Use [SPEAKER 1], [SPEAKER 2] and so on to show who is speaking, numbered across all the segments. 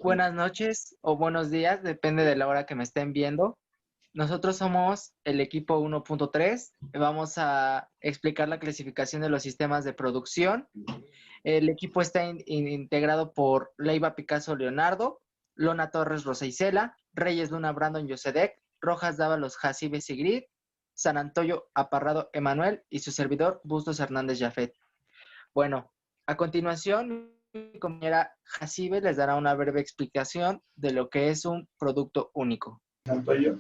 [SPEAKER 1] Buenas noches o buenos días, depende de la hora que me estén viendo. Nosotros somos el equipo 1.3. Vamos a explicar la clasificación de los sistemas de producción. El equipo está integrado por Leiva Picasso Leonardo, Lona Torres Rosa Isela, Reyes Luna Brandon Yosedek, Rojas Dávalos Jacibe Sigrid, San Antonio Aparrado Emanuel y su servidor Bustos Hernández Jafet. Bueno, a continuación, mi compañera Jacibe les dará una breve explicación de lo que es un producto único.
[SPEAKER 2] Santoyo,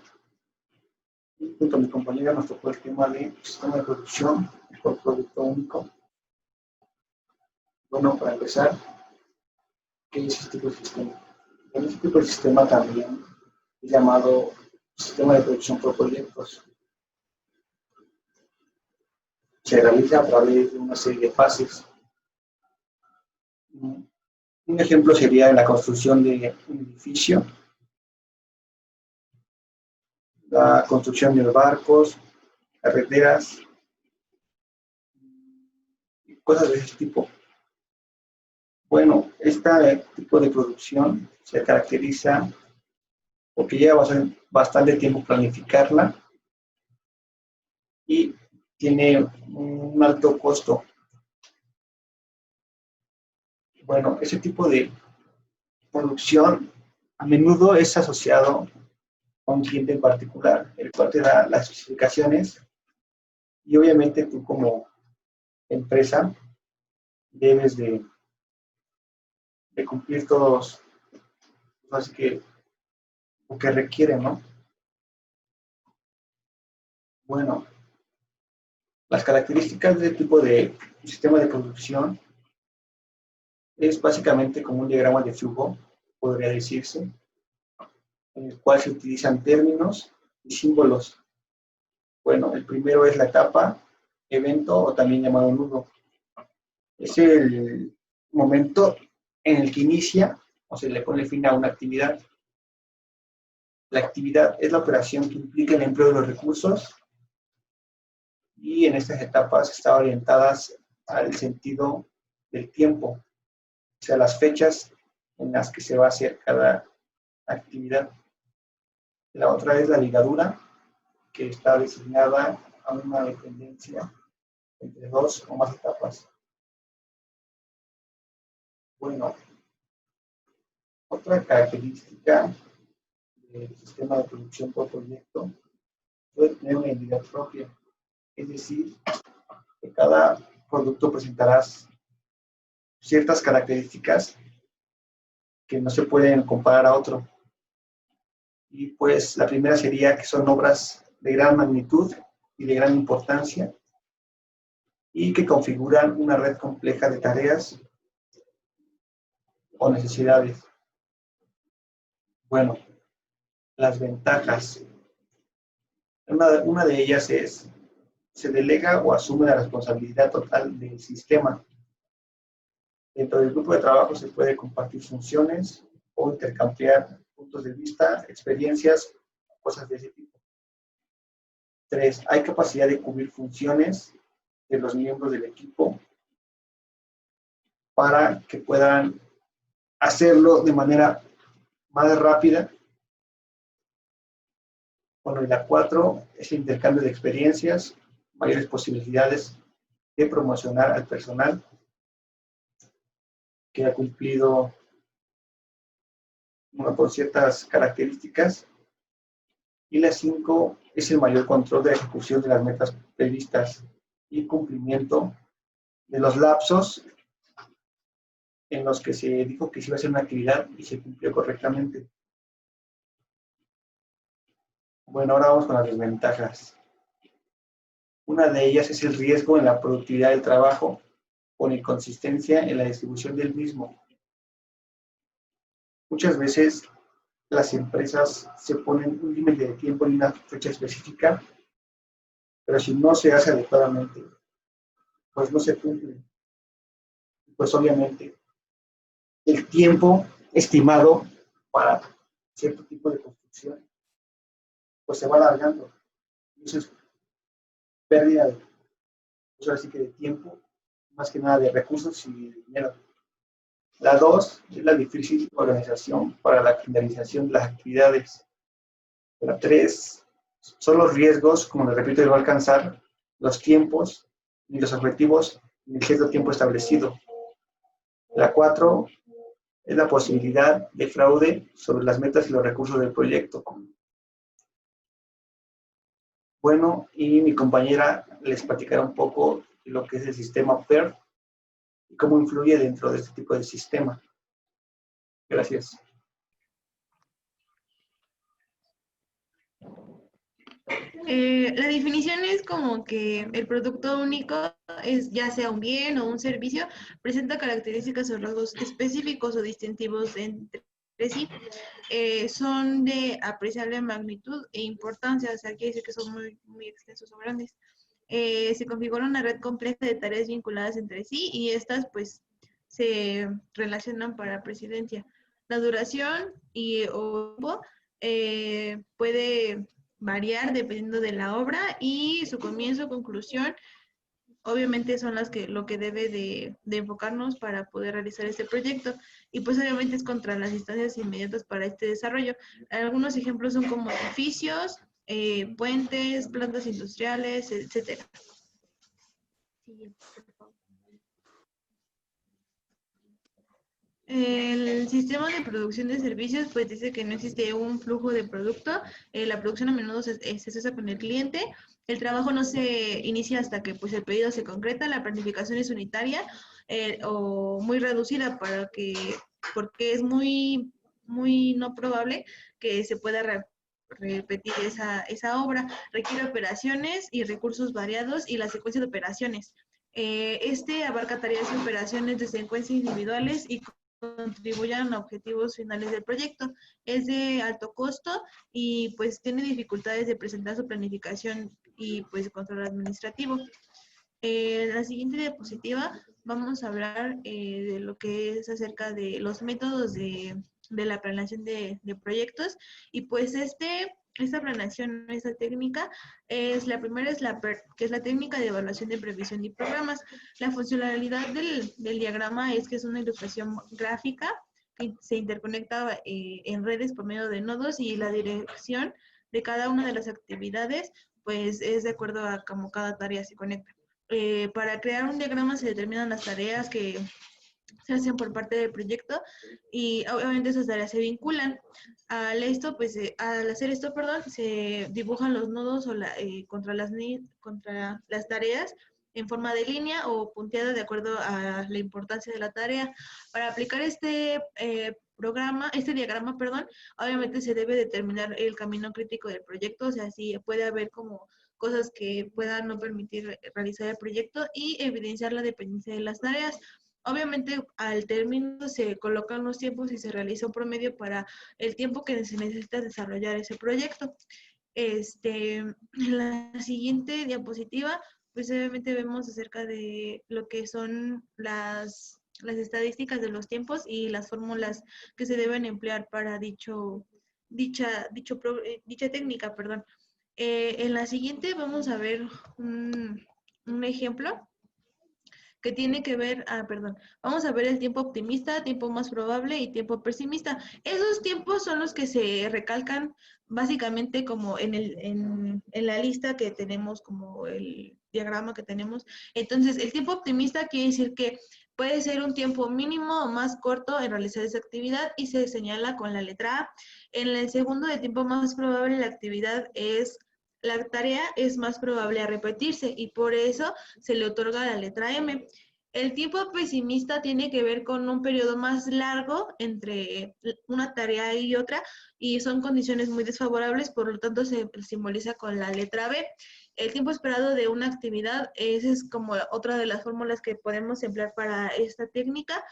[SPEAKER 2] y junto a mi compañera nos tocó el tema de sistema de producción por producto único. Bueno, para empezar, ¿qué es este tipo de sistema? Bueno, este tipo de sistema también es llamado sistema de producción por proyectos. Se realiza a través de una serie de fases. Un ejemplo sería en la construcción de un edificio, la construcción de barcos, carreteras, cosas de ese tipo. Bueno, este tipo de producción se caracteriza porque lleva bastante tiempo planificarla y tiene un alto costo. Bueno, ese tipo de producción a menudo es asociado a un cliente en particular, el cual te da las especificaciones y obviamente tú como empresa debes de cumplir todos, así que lo que requieren, ¿no? Bueno, las características de este tipo de sistema de producción es básicamente como un diagrama de flujo, podría decirse, en el cual se utilizan términos y símbolos. Bueno, el primero es la etapa, evento o también llamado nudo. Es el momento en el que inicia o se le pone fin a una actividad. La actividad es la operación que implica el empleo de los recursos y en estas etapas están orientadas al sentido del tiempo, o sea, las fechas en las que se va a hacer cada actividad. La otra es la ligadura, que está designada a una dependencia entre dos o más etapas. Bueno, otra característica del sistema de producción por proyecto puede tener una identidad propia, es decir, que cada producto presentará ciertas características que no se pueden comparar a otro. Y pues la primera sería que son obras de gran magnitud y de gran importancia y que configuran una red compleja de tareas o necesidades. Bueno, las ventajas. Una de ellas es, se delega o asume la responsabilidad total del sistema. Dentro del grupo de trabajo se puede compartir funciones o intercambiar puntos de vista, experiencias, cosas de ese tipo. 3. Hay capacidad de cubrir funciones de los miembros del equipo para que puedan hacerlo de manera más rápida. Bueno, y la 4 es el intercambio de experiencias, mayores posibilidades de promocionar al personal que ha cumplido con ciertas características. Y la 5 es el mayor control de la ejecución de las metas previstas y cumplimiento de los lapsos en los que se dijo que se iba a hacer una actividad y se cumplió correctamente. Bueno, ahora vamos con las desventajas. Una de ellas es el riesgo en la productividad del trabajo con inconsistencia en la distribución del mismo. Muchas veces las empresas se ponen un límite de tiempo en una fecha específica, pero si no se hace adecuadamente, pues no se cumple. Pues obviamente el tiempo estimado para cierto tipo de construcción, pues se va alargando. Eso es pérdida de, pues ahora sí que de tiempo, más que nada de recursos y de dinero. La 2 es la difícil organización para la finalización de las actividades. La 3 son los riesgos, como les repito, de no alcanzar los tiempos y los objetivos en el cierto tiempo establecido. La 4 es la posibilidad de fraude sobre las metas y los recursos del proyecto. Bueno, y mi compañera les platicará un poco de lo que es el sistema PER y cómo influye dentro de este tipo de sistema. Gracias.
[SPEAKER 3] La definición es como que el producto único es ya sea un bien o un servicio, presenta características o rasgos específicos o distintivos entre sí. Son de apreciable magnitud e importancia, o sea, quiere decir que son muy extensos o grandes. Se configura una red compleja de tareas vinculadas entre sí y estas pues se relacionan para presidencia. La duración puede variar dependiendo de la obra y su comienzo, conclusión, obviamente son lo que debe de enfocarnos para poder realizar este proyecto y pues obviamente es contra las instancias inmediatas para este desarrollo. Algunos ejemplos son como edificios, puentes, plantas industriales, etcétera. El sistema de producción de servicios pues dice que no existe un flujo de producto, la producción a menudo se hace con el cliente, el trabajo no se inicia hasta que pues el pedido se concreta, la planificación es unitaria o muy reducida porque es muy no probable que se pueda repetir esa obra, requiere operaciones y recursos variados y la secuencia de operaciones. Este abarca tareas y operaciones de secuencia individuales y contribuyan a objetivos finales del proyecto. Es de alto costo y pues tiene dificultades de presentar su planificación y pues control administrativo. En la siguiente diapositiva vamos a hablar de lo que es acerca de los métodos de la planeación de proyectos y pues esta planeación, esta técnica, la primera es la PER, que es la técnica de evaluación de previsión y programas. La funcionalidad del diagrama es que es una ilustración gráfica que se interconecta en redes por medio de nodos y la dirección de cada una de las actividades pues es de acuerdo a cómo cada tarea se conecta. Para crear un diagrama se determinan las tareas que se hacen por parte del proyecto y obviamente esas tareas se vinculan. Al hacer esto, se dibujan los nodos contra las tareas en forma de línea o punteada de acuerdo a la importancia de la tarea. Para aplicar este diagrama, obviamente se debe determinar el camino crítico del proyecto, o sea, si puede haber como cosas que puedan no permitir realizar el proyecto y evidenciar la dependencia de las tareas. Obviamente, al término se colocan los tiempos y se realiza un promedio para el tiempo que se necesita desarrollar ese proyecto. En la siguiente diapositiva, pues obviamente vemos acerca de lo que son las estadísticas de los tiempos y las fórmulas que se deben emplear para dicha técnica, perdón. En la siguiente vamos a ver un ejemplo que tiene que ver, vamos a ver el tiempo optimista, tiempo más probable y tiempo pesimista. Esos tiempos son los que se recalcan básicamente como en la lista que tenemos, como el diagrama que tenemos. Entonces, el tiempo optimista quiere decir que puede ser un tiempo mínimo o más corto en realizar esa actividad y se señala con la letra A. En el segundo de tiempo más probable, la tarea es más probable a repetirse y por eso se le otorga la letra M. El tiempo pesimista tiene que ver con un periodo más largo entre una tarea y otra y son condiciones muy desfavorables, por lo tanto se simboliza con la letra B. El tiempo esperado de una actividad, esa es como otra de las fórmulas que podemos emplear para esta técnica.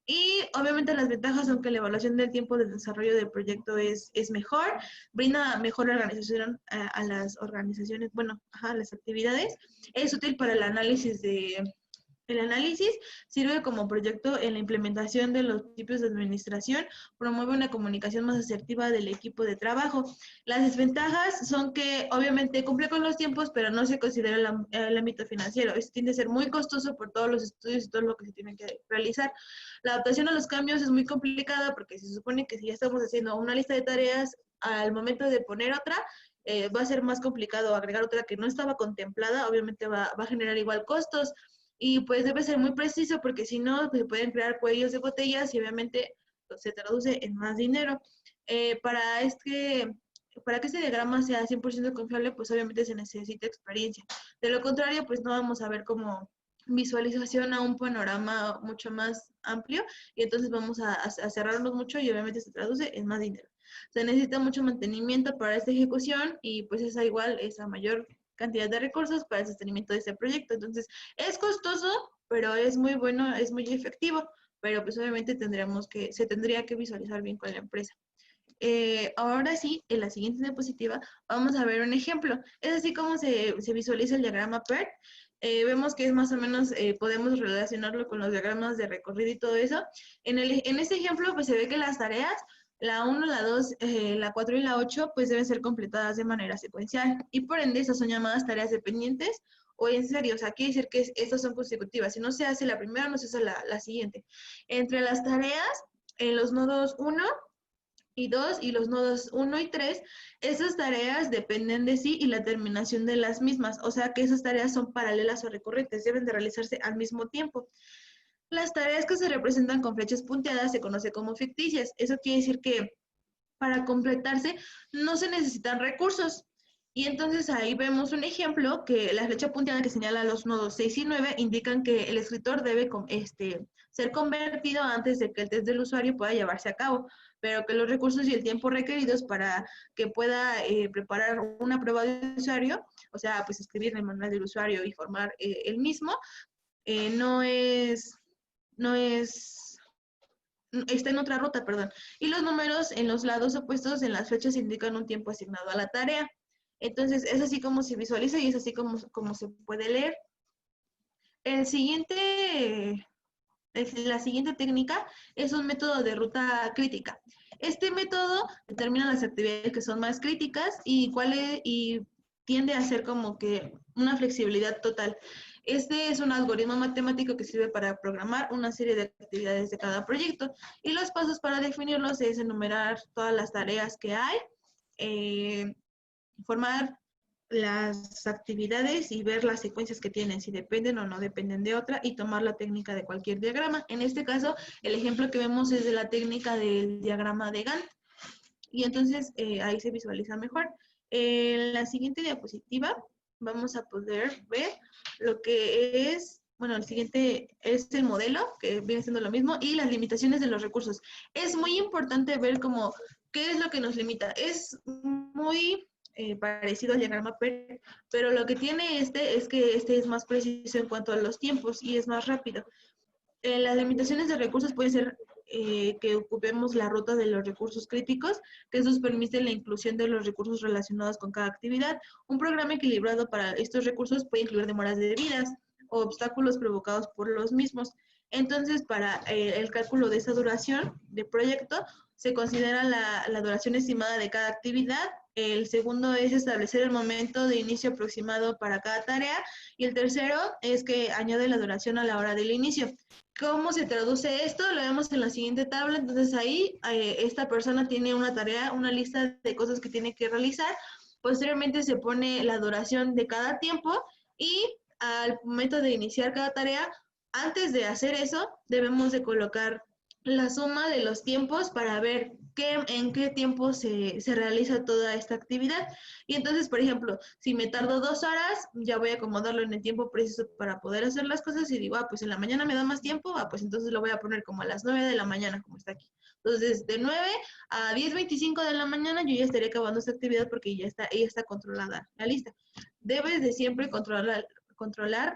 [SPEAKER 3] Y obviamente las ventajas son que la evaluación del tiempo de desarrollo del proyecto es mejor, brinda mejor organización a las organizaciones, a las actividades, es útil para el análisis de El análisis sirve como proyecto en la implementación de los principios de administración, promueve una comunicación más asertiva del equipo de trabajo. Las desventajas son que obviamente cumple con los tiempos, pero no se considera el ámbito financiero. Esto tiende a ser muy costoso por todos los estudios y todo lo que se tiene que realizar. La adaptación a los cambios es muy complicada porque se supone que si ya estamos haciendo una lista de tareas, al momento de poner otra, va a ser más complicado agregar otra que no estaba contemplada, obviamente va a generar igual costos. Y pues debe ser muy preciso porque si no, se pueden crear cuellos de botellas y obviamente pues, se traduce en más dinero. Para que este diagrama sea 100% confiable, pues obviamente se necesita experiencia. De lo contrario, pues no vamos a ver como visualización a un panorama mucho más amplio y entonces vamos a cerrarnos mucho y obviamente se traduce en más dinero. Se necesita mucho mantenimiento para esta ejecución y pues esa mayor cantidad de recursos para el sostenimiento de este proyecto. Entonces, es costoso, pero es muy bueno, es muy efectivo, pero pues obviamente se tendría que visualizar bien con la empresa. Ahora sí, en la siguiente diapositiva vamos a ver un ejemplo. Es así como se visualiza el diagrama PERT. Vemos que es más o menos, podemos relacionarlo con los diagramas de recorrido y todo eso. En este ejemplo, pues se ve que las tareas, la 1, la 2, la 4 y la 8, pues deben ser completadas de manera secuencial. Y por ende, esas son llamadas tareas dependientes o en serio. O sea, quiere decir que estas son consecutivas. Si no se hace la primera, no se hace la siguiente. Entre las tareas, en los nodos 1 y 2 y los nodos 1 y 3, esas tareas dependen de sí y la terminación de las mismas, o sea que esas tareas son paralelas o recurrentes, deben de realizarse al mismo tiempo. Las tareas que se representan con flechas punteadas se conoce como ficticias. Eso quiere decir que para completarse no se necesitan recursos. Y entonces ahí vemos un ejemplo que la flecha punteada que señala los nodos 6 y 9 indican que el escritor debe ser convertido antes de que el test del usuario pueda llevarse a cabo, pero que los recursos y el tiempo requeridos para que pueda preparar una prueba de usuario, o sea, pues escribir el manual del usuario y formar el mismo, no es, está en otra ruta, perdón. Y los números en los lados opuestos en las flechas indican un tiempo asignado a la tarea. Entonces, es así como se visualiza y es así como se puede leer. La siguiente técnica es un método de ruta crítica. Este método determina las actividades que son más críticas y tiende a ser como que una flexibilidad total. Este es un algoritmo matemático que sirve para programar una serie de actividades de cada proyecto y los pasos para definirlos es enumerar todas las tareas que hay, formar las actividades y ver las secuencias que tienen, si dependen o no dependen de otra, y tomar la técnica de cualquier diagrama. En este caso, el ejemplo que vemos es de la técnica del diagrama de Gantt, y entonces ahí se visualiza mejor. En la siguiente diapositiva vamos a poder ver lo que es, bueno, el siguiente es el modelo, que viene siendo lo mismo, y las limitaciones de los recursos. Es muy importante ver como qué es lo que nos limita. Es muy parecido al diagrama PERT, pero lo que tiene es que este es más preciso en cuanto a los tiempos y es más rápido. Las limitaciones de recursos pueden ser que ocupemos la ruta de los recursos críticos, que eso permite la inclusión de los recursos relacionados con cada actividad. Un programa equilibrado para estos recursos puede incluir demoras debidas o obstáculos provocados por los mismos. Entonces, para el cálculo de esa duración de proyecto, se considera la duración estimada de cada actividad. El segundo es establecer el momento de inicio aproximado para cada tarea. Y el tercero es que añade la duración a la hora del inicio. ¿Cómo se traduce esto? Lo vemos en la siguiente tabla. Entonces ahí esta persona tiene una tarea, una lista de cosas que tiene que realizar. Posteriormente se pone la duración de cada tiempo y al momento de iniciar cada tarea, antes de hacer eso, debemos de colocar la suma de los tiempos para ver en qué tiempo se realiza toda esta actividad. Y entonces, por ejemplo, si me tardo 2 horas, ya voy a acomodarlo en el tiempo preciso para poder hacer las cosas y digo, pues en la mañana me da más tiempo, pues entonces lo voy a poner como a las 9 de la mañana, como está aquí. Entonces, de 9 a 10:25 de la mañana yo ya estaré acabando esta actividad porque ya está controlada la lista. Debes de siempre controlar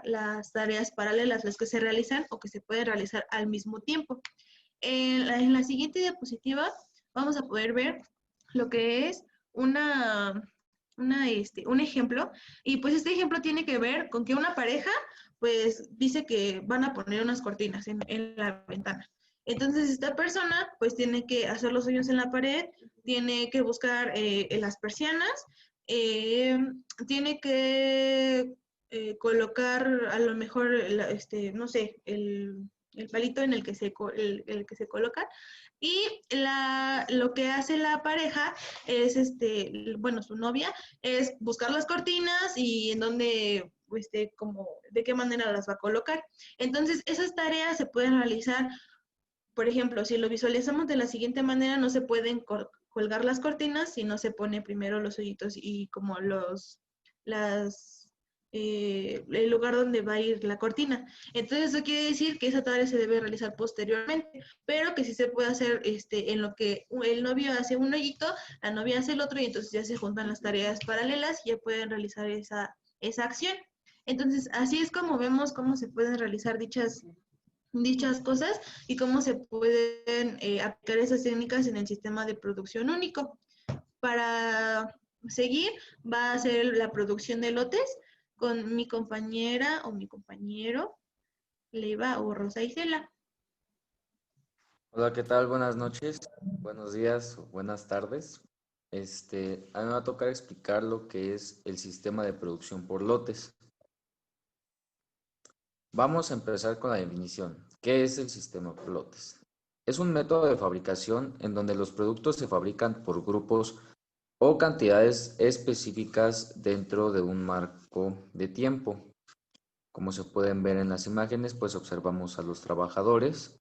[SPEAKER 3] las tareas paralelas, las que se realizan o que se pueden realizar al mismo tiempo. En la siguiente diapositiva vamos a poder ver lo que es un ejemplo, y pues este ejemplo tiene que ver con que una pareja pues dice que van a poner unas cortinas en la ventana. Entonces esta persona pues tiene que hacer los hoyos en la pared, tiene que buscar las persianas, eh, tiene que colocar a lo mejor, no sé, el palito en el que el que se coloca. Y lo que hace la pareja es, bueno, su novia, es buscar las cortinas y en dónde, como, de qué manera las va a colocar. Entonces, esas tareas se pueden realizar, por ejemplo, si lo visualizamos de la siguiente manera, no se pueden colgar las cortinas si no se pone primero los hoyitos y como el lugar donde va a ir la cortina. Entonces eso quiere decir que esa tarea se debe realizar posteriormente, pero que sí se puede hacer en lo que el novio hace un hoyito, la novia hace el otro y entonces ya se juntan las tareas paralelas y ya pueden realizar esa acción. Entonces así es como vemos cómo se pueden realizar dichas cosas y cómo se pueden aplicar esas técnicas en el sistema de producción único. Para seguir, va a ser la producción de lotes con mi compañera o mi compañero, Leiva o Rosa Isela.
[SPEAKER 4] Hola, ¿qué tal? Buenas noches, buenos días o buenas tardes. A mí me va a tocar explicar lo que es el sistema de producción por lotes. Vamos a empezar con la definición. ¿Qué es el sistema por lotes? Es un método de fabricación en donde los productos se fabrican por grupos o cantidades específicas dentro de un marco de tiempo. Como se pueden ver en las imágenes, pues observamos a los trabajadores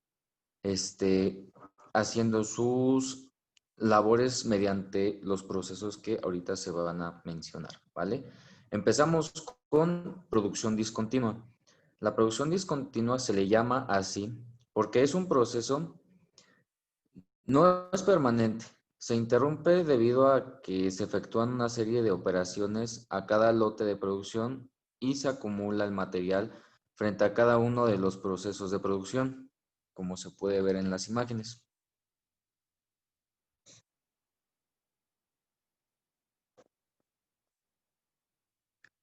[SPEAKER 4] haciendo sus labores mediante los procesos que ahorita se van a mencionar, ¿vale? Empezamos con producción discontinua. La producción discontinua se le llama así porque es un proceso, no es permanente, se interrumpe debido a que se efectúan una serie de operaciones a cada lote de producción y se acumula el material frente a cada uno de los procesos de producción, como se puede ver en las imágenes.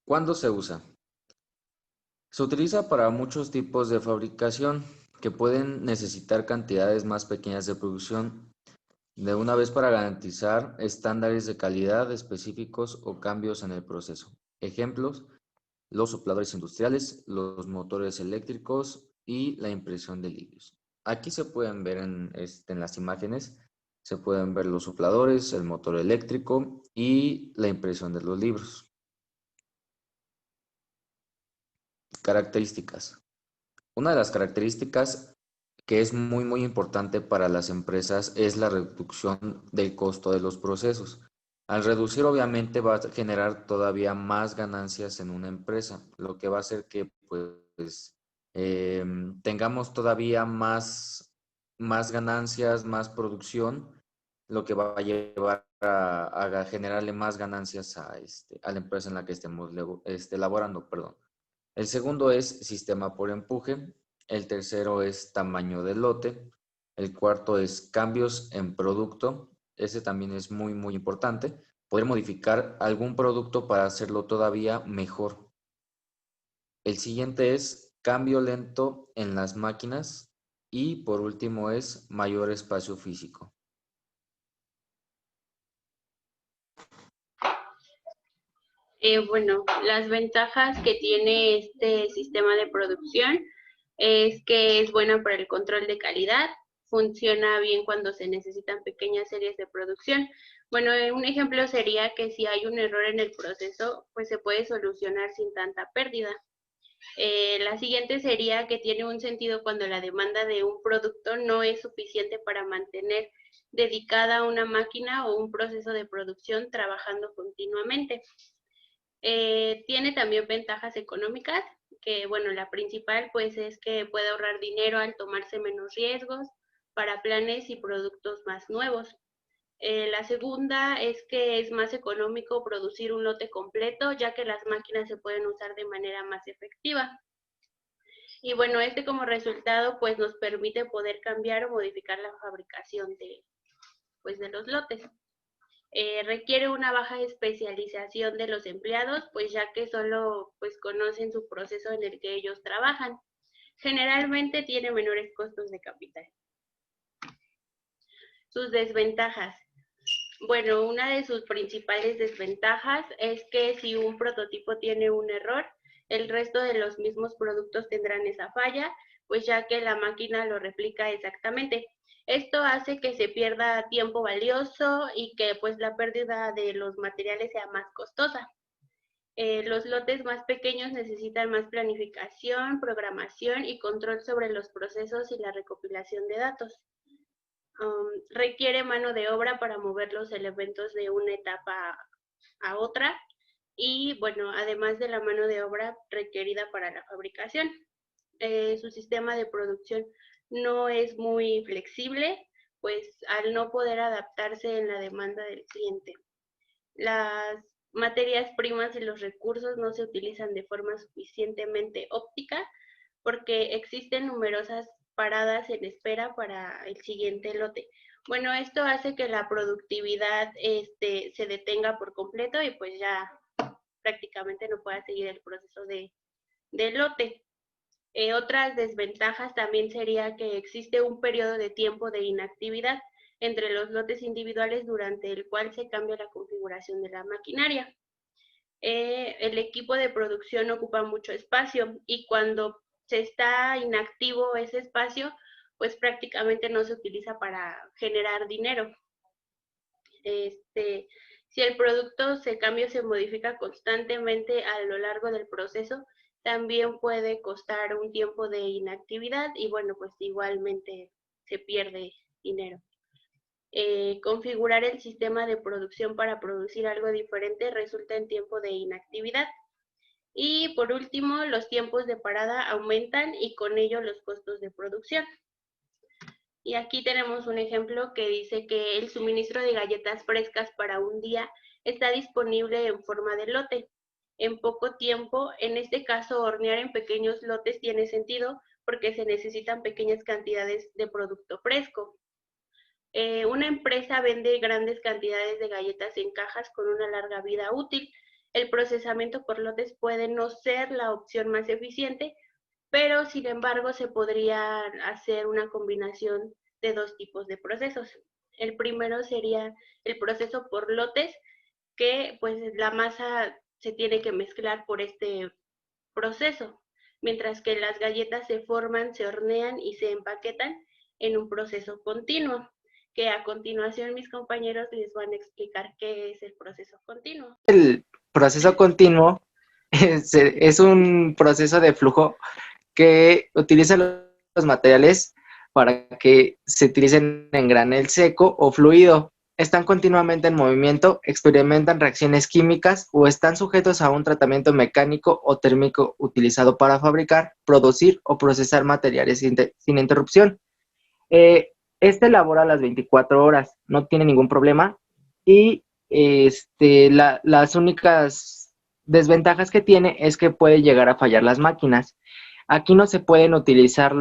[SPEAKER 4] ¿Cuándo se usa? Se utiliza para muchos tipos de fabricación que pueden necesitar cantidades más pequeñas de producción de una vez para garantizar estándares de calidad específicos o cambios en el proceso. Ejemplos: los sopladores industriales, los motores eléctricos y la impresión de libros. Aquí se pueden ver en las imágenes, se pueden ver los sopladores, el motor eléctrico y la impresión de los libros. Características. Una de las características que es muy importante para las empresas es la reducción del costo de los procesos. Al reducir, obviamente, va a generar todavía más ganancias en una empresa, lo que va a hacer que pues tengamos todavía más ganancias, más producción, lo que va a llevar a generarle más ganancias a la empresa en la que estemos laborando, perdón. El segundo es sistema por empuje. El tercero es tamaño del lote. El cuarto es cambios en producto. Ese también es muy importante. Poder modificar algún producto para hacerlo todavía mejor. El siguiente es cambio lento en las máquinas. Y por último es mayor espacio físico.
[SPEAKER 5] Bueno, las ventajas que tiene este sistema de producción es que es bueno para el control de calidad, funciona bien cuando se necesitan pequeñas series de producción. Bueno, un ejemplo sería que si hay un error en el proceso, pues se puede solucionar sin tanta pérdida. La siguiente sería que tiene un sentido cuando la demanda de un producto no es suficiente para mantener dedicada una máquina o un proceso de producción trabajando continuamente. Tiene también ventajas económicas, que bueno, la principal pues es que puede ahorrar dinero al tomarse menos riesgos para planes y productos más nuevos. La segunda es que es más económico producir un lote completo, ya que las máquinas se pueden usar de manera más efectiva. Y bueno, como resultado pues nos permite poder cambiar o modificar la fabricación de los lotes. Requiere una baja especialización de los empleados, pues ya que solo pues conocen su proceso en el que ellos trabajan. Generalmente tiene menores costos de capital. Sus desventajas. Bueno, una de sus principales desventajas es que si un prototipo tiene un error, el resto de los mismos productos tendrán esa falla, pues ya que la máquina lo replica exactamente. Esto hace que se pierda tiempo valioso y que pues la pérdida de los materiales sea más costosa. Los lotes más pequeños necesitan más planificación, programación y control sobre los procesos y la recopilación de datos. Requiere mano de obra para mover los elementos de una etapa a otra y, bueno, además de la mano de obra requerida para la fabricación. Su sistema de producción no es muy flexible, pues al no poder adaptarse en la demanda del cliente. Las materias primas y los recursos no se utilizan de forma suficientemente óptica porque existen numerosas paradas en espera para el siguiente lote. Bueno, esto hace que la productividad se detenga por completo y pues ya prácticamente no pueda seguir el proceso de lote. Otras desventajas también sería que existe un periodo de tiempo de inactividad entre los lotes individuales durante el cual se cambia la configuración de la maquinaria. El equipo de producción ocupa mucho espacio y cuando se está inactivo ese espacio, pues prácticamente no se utiliza para generar dinero. Si el producto se cambia o se modifica constantemente a lo largo del proceso, también puede costar un tiempo de inactividad y bueno, pues igualmente se pierde dinero. Configurar el sistema de producción para producir algo diferente resulta en tiempo de inactividad. Y por último, los tiempos de parada aumentan y con ello los costos de producción. Y aquí tenemos un ejemplo que dice que el suministro de galletas frescas para un día está disponible en forma de lote. En poco tiempo, en este caso, hornear en pequeños lotes tiene sentido porque se necesitan pequeñas cantidades de producto fresco. Una empresa vende grandes cantidades de galletas en cajas con una larga vida útil. El procesamiento por lotes puede no ser la opción más eficiente, pero sin embargo se podría hacer una combinación de dos tipos de procesos. El primero sería el proceso por lotes, que pues la masa se tiene que mezclar por este proceso, mientras que las galletas se forman, se hornean y se empaquetan en un proceso continuo, que a continuación mis compañeros les van a explicar qué es el proceso continuo.
[SPEAKER 1] El proceso continuo es un proceso de flujo que utiliza los materiales para que se utilicen en granel seco o fluido. Están continuamente en movimiento, experimentan reacciones químicas o están sujetos a un tratamiento mecánico o térmico utilizado para fabricar, producir o procesar materiales sin interrupción. Este elabora las 24 horas, no tiene ningún problema y las únicas desventajas que tiene es que puede llegar a fallar las máquinas. Aquí no se pueden utilizar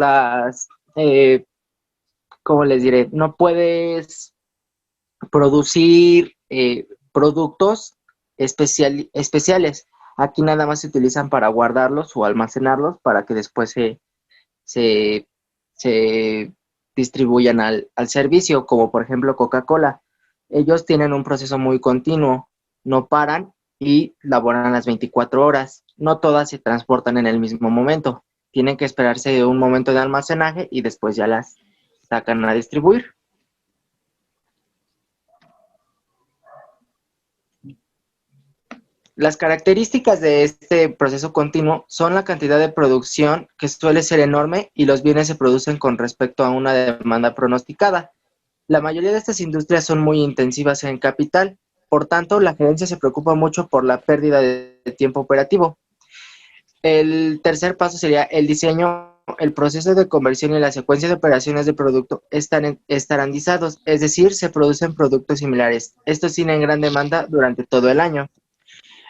[SPEAKER 1] ¿cómo les diré? No puedes producir productos especiales. Aquí nada más se utilizan para guardarlos o almacenarlos para que después se distribuyan al servicio, como por ejemplo Coca-Cola. Ellos tienen un proceso muy continuo, no paran y laboran las 24 horas. No todas se transportan en el mismo momento. Tienen que esperarse un momento de almacenaje y después ya las sacan a distribuir. Las características de este proceso continuo son la cantidad de producción, que suele ser enorme, y los bienes se producen con respecto a una demanda pronosticada. La mayoría de estas industrias son muy intensivas en capital, por tanto, la gerencia se preocupa mucho por la pérdida de tiempo operativo. El tercer paso sería el diseño. El proceso de conversión y la secuencia de operaciones de producto están estandardizados, es decir, se producen productos similares. Estos tienen gran demanda durante todo el año.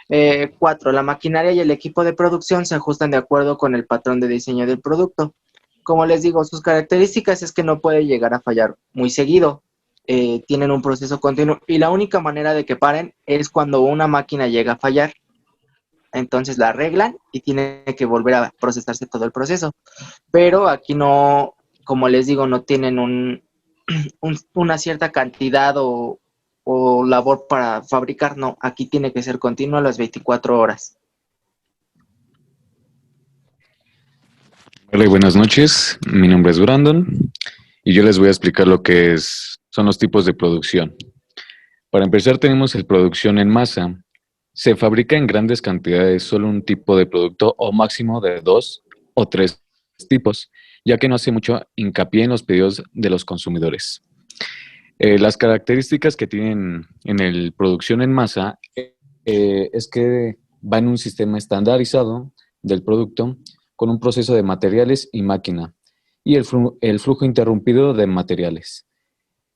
[SPEAKER 1] 4. La maquinaria y el equipo de producción se ajustan de acuerdo con el patrón de diseño del producto. Como les digo, sus características es que no puede llegar a fallar muy seguido. tienen un proceso continuo y la única manera de que paren es cuando una máquina llega a fallar. Entonces la arreglan y tiene que volver a procesarse todo el proceso. Pero aquí no, como les digo, no tienen una cierta cantidad o labor para fabricar, no. Aquí tiene que ser continuo a las 24 horas.
[SPEAKER 6] Hola y buenas noches, mi nombre es Brandon y yo les voy a explicar lo que son los tipos de producción. Para empezar tenemos el producción en masa. Se fabrica en grandes cantidades solo un tipo de producto o máximo de 2 o 3 tipos, ya que no hace mucho hincapié en los pedidos de los consumidores. Las características que tienen en el producción en masa es que va en un sistema estandarizado del producto con un proceso de materiales y máquina y el flujo interrumpido de materiales.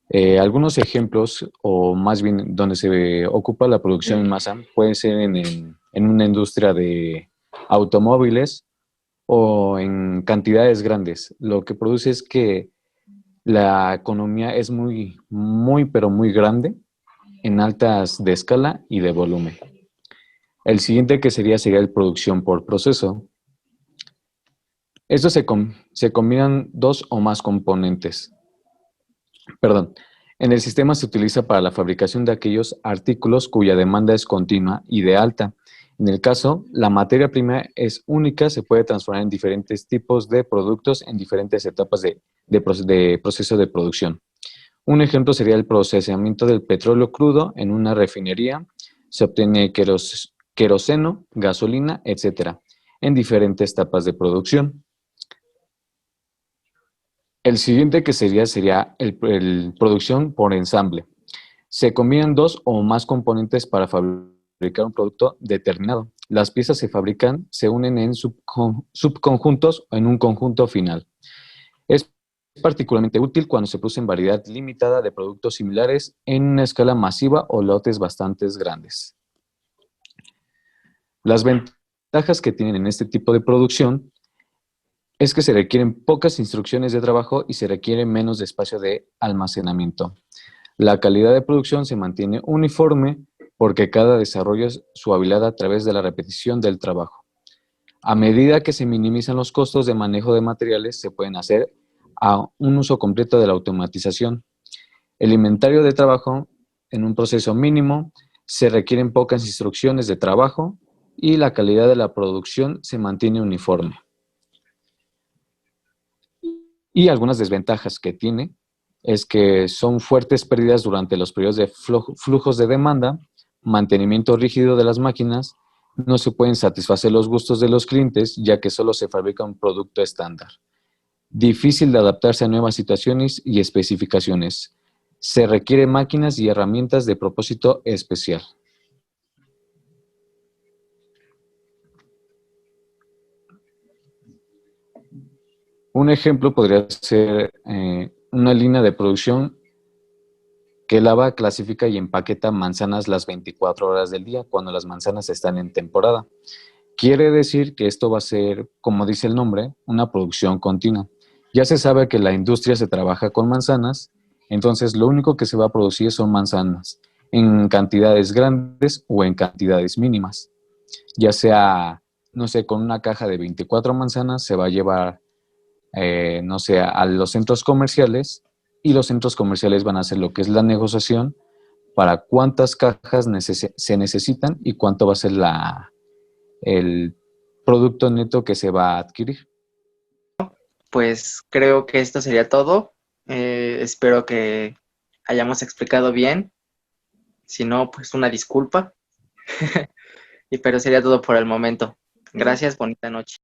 [SPEAKER 6] Algunos ejemplos, o más bien donde se ocupa la producción en masa, puede ser en una industria de automóviles o en cantidades grandes. Lo que produce es que la economía es pero muy grande, en altas de escala y de volumen. El siguiente que sería el producción por proceso. Estos se combinan dos o más componentes. Perdón. En el sistema se utiliza para la fabricación de aquellos artículos cuya demanda es continua y de alta. En el caso, la materia prima es única, se puede transformar en diferentes tipos de productos en diferentes etapas de proceso de producción. Un ejemplo sería el procesamiento del petróleo crudo en una refinería. Se obtiene queroseno, gasolina, etcétera, en diferentes etapas de producción. El siguiente que sería el producción por ensamble. Se combinan dos o más componentes para fabricar un producto determinado. Las piezas se unen en subconjuntos o en un conjunto final. Es particularmente útil cuando se produce en variedad limitada de productos similares en una escala masiva o lotes bastante grandes. Las ventajas que tienen en este tipo de producción es que se requieren pocas instrucciones de trabajo y se requiere menos de espacio de almacenamiento. La calidad de producción se mantiene uniforme porque cada desarrollo es su habilidad a través de la repetición del trabajo. A medida que se minimizan los costos de manejo de materiales, se pueden hacer a un uso completo de la automatización. El inventario de trabajo en un proceso mínimo, se requieren pocas instrucciones de trabajo y la calidad de la producción se mantiene uniforme. Y algunas desventajas que tiene es que son fuertes pérdidas durante los periodos de flujos de demanda, mantenimiento rígido de las máquinas, no se pueden satisfacer los gustos de los clientes ya que solo se fabrica un producto estándar. Difícil de adaptarse a nuevas situaciones y especificaciones. Se requieren máquinas y herramientas de propósito especial. Un ejemplo podría ser una línea de producción que lava, clasifica y empaqueta manzanas las 24 horas del día cuando las manzanas están en temporada. Quiere decir que esto va a ser, como dice el nombre, una producción continua. Ya se sabe que la industria se trabaja con manzanas, entonces lo único que se va a producir son manzanas en cantidades grandes o en cantidades mínimas. Ya sea, no sé, con una caja de 24 manzanas se va a llevar no sé, a los centros comerciales y los centros comerciales van a hacer lo que es la negociación para cuántas cajas se necesitan y cuánto va a ser el producto neto que se va a adquirir.
[SPEAKER 1] Pues creo que esto sería todo. Espero que hayamos explicado bien. Si no, pues una disculpa. Pero sería todo por el momento. Gracias, bonita noche.